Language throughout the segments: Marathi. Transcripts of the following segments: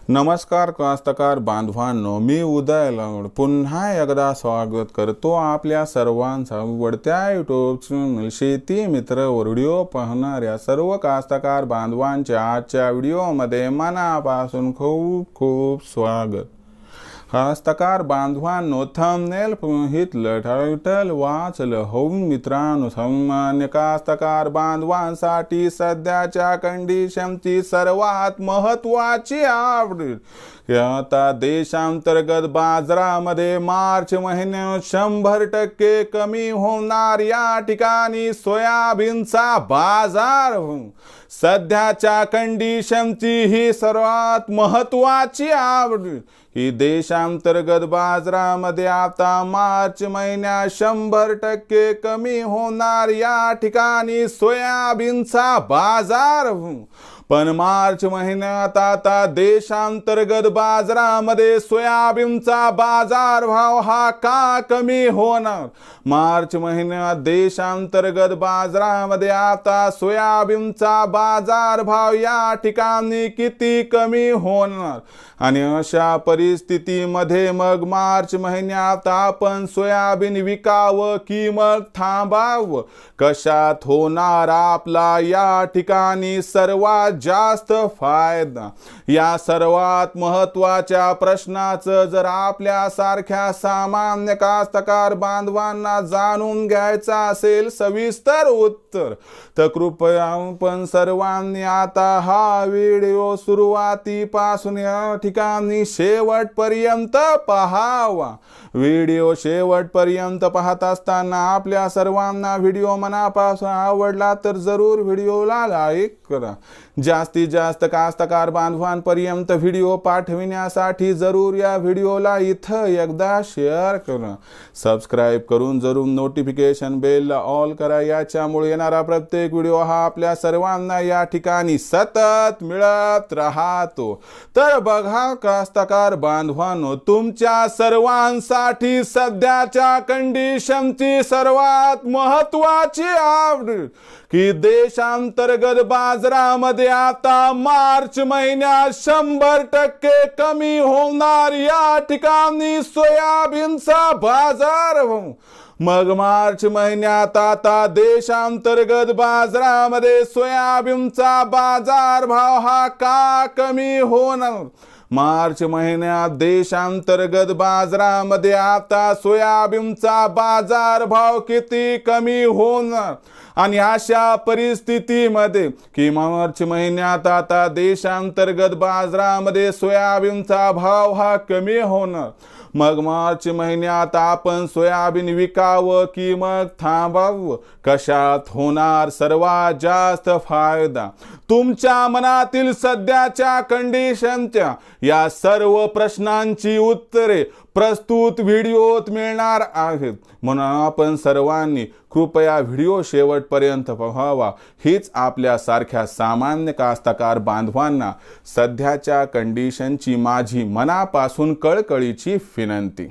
नमस्कार कास्तकार बांधवांनो, मी उदय लंगड पुन्हा एकदा स्वागत करतो आपल्या सर्वांचा आवडत्या यूट्यूब चॅनल शेती मित्र व्हिडिओ पाहणाऱ्या सर्व कास्तकार बांधवांच्या आजच्या व्हिडिओमध्ये मनापासून खूप खूप स्वागत। कास्तकार बांधवांनो, थंबनेल पाहिलं, टायटल वाचलं हो मित्रांनो, सामान्य कास्तकार बांधवांसाठी सध्याच्या कंडिशनची सर्वात महत्त्वाची अपडेट। आता देशांतर्गत बाजारामध्ये मार्च महिन्यात 100% कमी होणार या ठिकाणी सोयाबीनचा बाजार। सध्याच्या कंडिशनची ही सर्वात महत्त्वाची अपडेट ही देशांतर्गत बाजारामध्ये आता मार्च महिन्यात 100% कमी होणार या ठिकाणी सोयाबीनचा बाजार। पण मार्च महिन्यात आता देशांतर्गत बाजारामध्ये सोयाबीनचा बाजार भाव हा का कमी होणार? मार्च महिन्यात देशांतर्गत बाजारामध्ये आता सोयाबीनचा बाजार भाव या ठिकाणी किती कमी होणार? आणि अशा परिस्थितीमध्ये मग मार्च महिन्यात आपण सोयाबीन विकावं की मग थांबावं? कशात होणार आपला या ठिकाणी सर्वात जास्त फायदा? या सर्वात महत्त्वाच्या प्रश्नाचं जर आपल्या सारख्या सामान्य कास्तकार बांधवांना जाणून घ्यायचं असेल सविस्तर उत्तर, तर कृपया आपण सर्वांनी आता हा व्हिडिओ सुरुवातीपासून या ठिकाणी शेवटपर्यंत पहावा। व्हिडिओ शेवटपर्यंत पाहत असताना आपल्या सर्वांना व्हिडिओ मनापासून आवडला तर जरूर व्हिडिओला लाईक करा। जास्तीत जास्त कास्तकार बांधवांपर्यंत व्हिडिओ पाठविण्यासाठी जरूर या व्हिडिओला इथं एकदा शेअर करा। सबस्क्राइब करून जरूर नोटिफिकेशन बेल ऑल करा, याच्यामुळे येणारा प्रत्येक व्हिडिओ हा आपल्या सर्वांना या ठिकाणी सतत मिळत राहतो। तर बघा कास्तकार बांधवांनो, तुमच्या सर्वांसाठी सध्याच्या कंडिशनची सर्वात महत्त्वाची अपडेट की देशांतर्गत बाजारामध्ये आता मार्च महिन्यात 100% कमी होणार या ठिकाणी सोयाबीनचा बाजार। मग मार्च महिन्यात आता देशांतर्गत बाजारामध्ये सोयाबीनचा बाजार भाव हा का कमी होणार? मार्च महिन्यात देशांतर्गत बाजारामध्ये आता सोयाबीनचा बाजार भाव किती कमी होणार? आणि अशा परिस्थितीमध्ये की मार्च महिन्यात आता देशांतर्गत बाजारामध्ये सोयाबीनचा भाव हा कमी होणार, मग मार्च महिन्यात आपण सोयाबीन विकावं की मग थांबावं? कशात होणार सर्वात जास्त फायदा? तुमच्या मनातील सध्याच्या कंडिशनच्या या सर्व प्रश्नांची उत्तरे प्रस्तुत व्हिडिओत मिळणार आहेत, म्हणून आपण सर्वांनी कृपया व्हिडिओ शेवटपर्यंत पाहावा हीच आपल्या सारख्या सामान्य कास्तकार बांधवांना सध्याच्या कंडिशनची माझी मनापासून कळकळीची विनंती।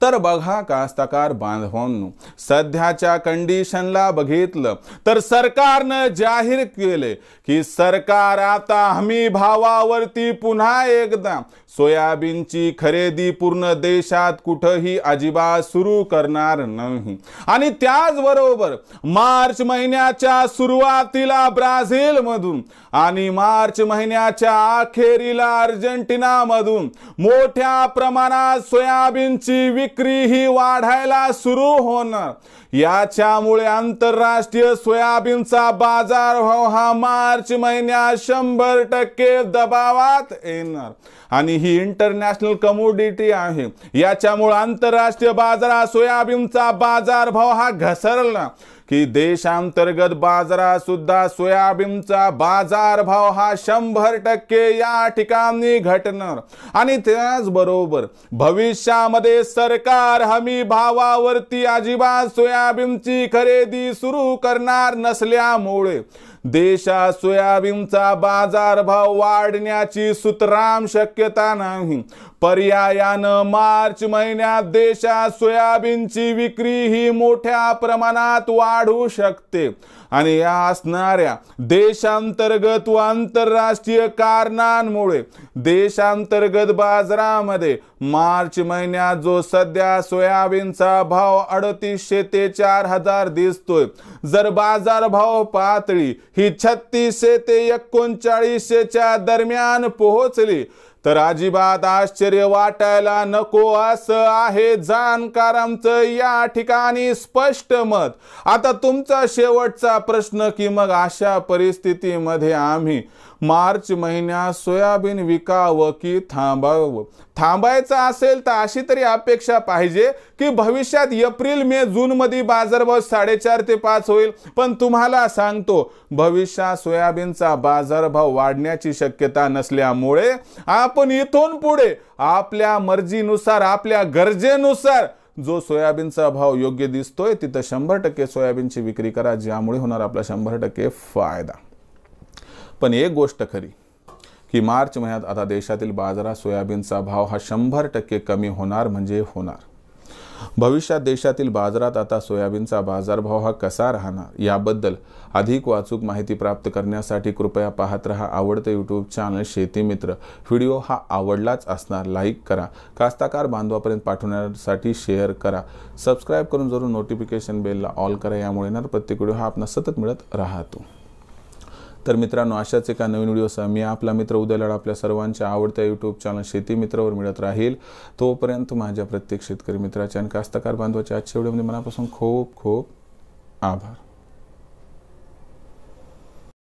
तर बघा कास्तकार बांधवांनो, सध्याच्या कंडिशनला बघितलं तर सरकारने जाहीर केले की सरकार आता हमी भावावरती पुन्हा एकदा सोयाबीनची खरेदी पूर्ण देशात कुठेही अजिबात सुरू करणार नाही। आणि त्याचबरोबर मार्च महिन्याच्या सुरुवातीला ब्राझील मधून आणि मार्च महिन्याच्या अखेरीला अर्जेंटिना मधून मोठ्या प्रमाणात सोयाबीनची विक्री ही वाढायला सुरू होणार। याच्यामुळे आंतरराष्ट्रीय सोयाबीनचा बाजार भाव हा मार्च महिन्यात 100% दबावात येणार। आणि ही इंटरनॅशनल कमोडिटी आहे, याच्यामुळे आंतरराष्ट्रीय बाजारात सोयाबीनचा बाजार भाव हा घसरला की देशांतर्गत बाजारात सुद्धा सोयाबीनचा बाजार भाव हा 100% या ठिकाणी घटणार। आणि त्याचबरोबर भविष्यामध्ये सरकार हमी भावावरती अजिबात सोयाबीनची खरेदी सुरू करणार नसल्यामुळे देशात सोयाबीनचा बाजार भाव वाढण्याची सुतराम शक्यता नाही। पर्यायानं मार्च महिन्यात देशात सोयाबीनची विक्री ही मोठ्या प्रमाणात वाढू शकते। आणि या असणाऱ्या देशांतर्गत व आंतरराष्ट्रीय कारणांमुळे देशांतर्गत बाजारामध्ये मार्च महिन्यात जो सध्या सोयाबीनचा भाव 3800 ते 4000 दिसतोय, जर बाजारभाव पातळी ही 3600 ते 3900च्या दरम्यान पोहोचली तर अजिबात आश्चर्य वाटायला नको असं आहे जाणकारांचं या ठिकाणी स्पष्ट मत। आता तुमचा शेवटचा प्रश्न की मग अशा परिस्थितीमध्ये आम्ही मार्च महिन्यात सोयाबीन विकावं की थांबावं? थांबायचं असेल तर अशी तरी अपेक्षा पाहिजे की भविष्यात एप्रिल मे जून मध्ये बाजारभाव 4.5 ते 5 होईल, पण तुम्हाला सांगतो भविष्यात सोयाबीनचा बाजारभाव वाढण्याची शक्यता नसल्यामुळे आपण इथून पुढे आपल्या मर्जीनुसार आपल्या गरजेनुसार जो सोयाबीनचा भाव योग्य दिसतोय तिथं 100% सोयाबीनची विक्री करा, ज्यामुळे होणार आपला 100% फायदा। पण एक गोष्ट खरी की मार्च महिन्यात आता देशातील बाजारात सोयाबीनचा भाव हा 100% कमी होणार म्हणजे होणार। भविष्यात देशातील बाजारात आता सोयाबीनचा बाजारभाव हा कसा राहणार याबद्दल अधिक वाचूक माहिती प्राप्त करण्यासाठी कृपया पाहत रहा आवडते यूट्यूब चॅनल शेती मित्र। व्हिडिओ हा आवडलाच असणार लाईक करा, कास्तकार बांधवापर्यंत पाठवण्यासाठी शेअर करा, सबस्क्राईब करून जरूर नोटिफिकेशन बेलला ऑल करा, यामुळे येणार प्रत्येक व्हिडिओ हा आपला सतत मिळत राहतो। तर मित्रांनो, अशाच एका नवीन व्हिडिओसह मी आपला मित्र उदय लाड आपल्या सर्वांच्या आवडत्या यूट्यूब चॅनल शेती मित्रावर मिळत राहील। तोपर्यंत माझ्या प्रत्येक शेतकरी मित्राच्या आणि कास्तकार बांधवाच्या आजच्या व्हिडिओमध्ये मनापासून खूप खूप आभार।